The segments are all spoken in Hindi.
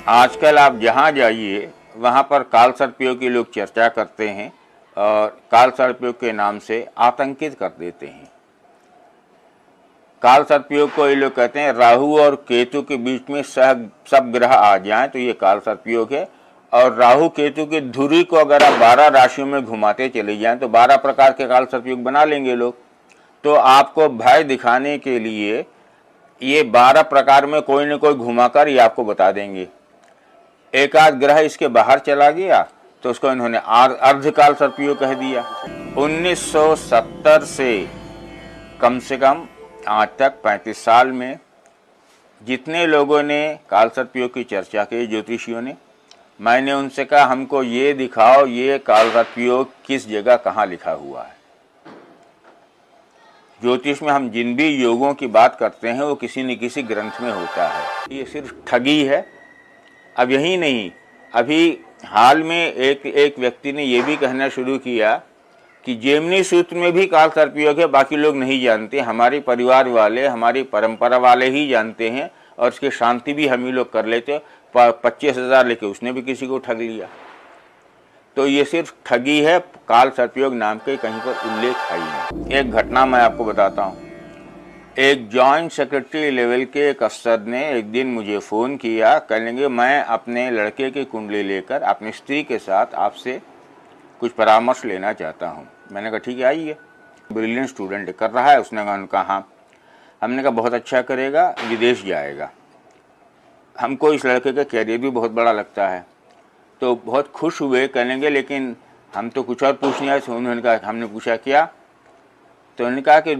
आजकल आप जहाँ जाइए वहाँ पर काल सर्पयोग की लोग चर्चा करते हैं और काल सर्पयोग के नाम से आतंकित कर देते हैं। काल सर्पयोग को ये लोग कहते हैं राहु और केतु के बीच में सब ग्रह आ जाएं तो ये काल सर्पयोग है। और राहु केतु की धुरी को अगर आप 12 राशियों में घुमाते चले जाएं तो 12 प्रकार के काल सर्पयोग बना लेंगे लोग। तो आपको भय दिखाने के लिए ये 12 प्रकार में कोई न कोई घुमाकर ये आपको बता देंगे। एक आध ग्रह इसके बाहर चला गया तो उसको इन्होंने अर्धकाल सर्पयोग कह दिया। 1970 से कम आज तक 35 साल में जितने लोगों ने काल सर्पयोग की चर्चा की ज्योतिषियों ने, मैंने उनसे कहा हमको ये दिखाओ ये काल सर्पयोग किस जगह कहाँ लिखा हुआ है। ज्योतिष में हम जिन भी योगों की बात करते हैं वो किसी न किसी ग्रंथ में होता है। ये सिर्फ ठगी है। अब यही नहीं, अभी हाल में एक व्यक्ति ने ये भी कहना शुरू किया कि जेमिनी सूत्र में भी काल सर्पयोग है, बाकी लोग नहीं जानते, हमारे परिवार वाले हमारी परंपरा वाले ही जानते हैं और उसकी शांति भी हम ही लोग कर लेते। 25,000 लेके उसने भी किसी को ठग लिया। तो ये सिर्फ ठगी है, काल सर्पयोग नाम के कहीं पर उल्लेख है ही नहीं। एक घटना मैं आपको बताता हूँ। एक जॉइंट सेक्रेटरी लेवल के एक अफसर ने एक दिन मुझे फ़ोन किया, कहेंगे मैं अपने लड़के की कुंडली लेकर अपनी स्त्री के साथ आपसे कुछ परामर्श लेना चाहता हूँ। मैंने कहा ठीक है आइए। ब्रिलियंट स्टूडेंट कर रहा है। उसने कहा हाँ। हमने कहा बहुत अच्छा करेगा, विदेश जाएगा। हमको इस लड़के का कैरियर भी बहुत बड़ा लगता है। तो बहुत खुश हुए, कहेंगे लेकिन हम तो कुछ और पूछने आए। उन्होंने कहा हमने पूछा क्या? तो उन्होंने कहा कि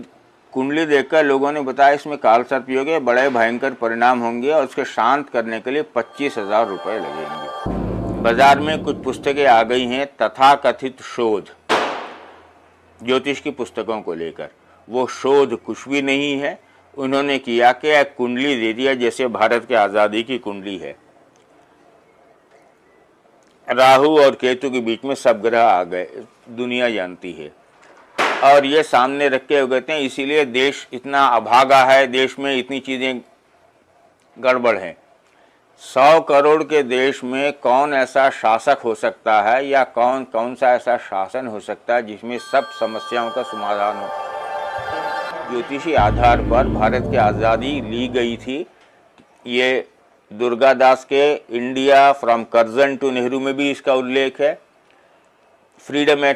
कुंडली देखकर लोगों ने बताया इसमें काल सर्पयोग है, बड़े भयंकर परिणाम होंगे और उसके शांत करने के लिए 25,000 रुपये लगेंगे। बाजार में कुछ पुस्तकें आ गई हैं तथाकथित शोध ज्योतिष की पुस्तकों को लेकर। वो शोध कुछ भी नहीं है। उन्होंने किया कि एक कुंडली दे दिया जैसे भारत की आज़ादी की कुंडली है, राहु और केतु के बीच में सब ग्रह आ गए, दुनिया जानती है। और ये सामने रख के कहते हैं इसीलिए देश इतना अभागा है, देश में इतनी चीज़ें गड़बड़ हैं। 100 करोड़ के देश में कौन ऐसा शासक हो सकता है या कौन सा ऐसा शासन हो सकता है जिसमें सब समस्याओं का समाधान हो। ज्योतिषी आधार पर भारत की आज़ादी ली गई थी। ये दुर्गादास के India from Curzon to Nehru में भी इसका उल्लेख है। Freedom eight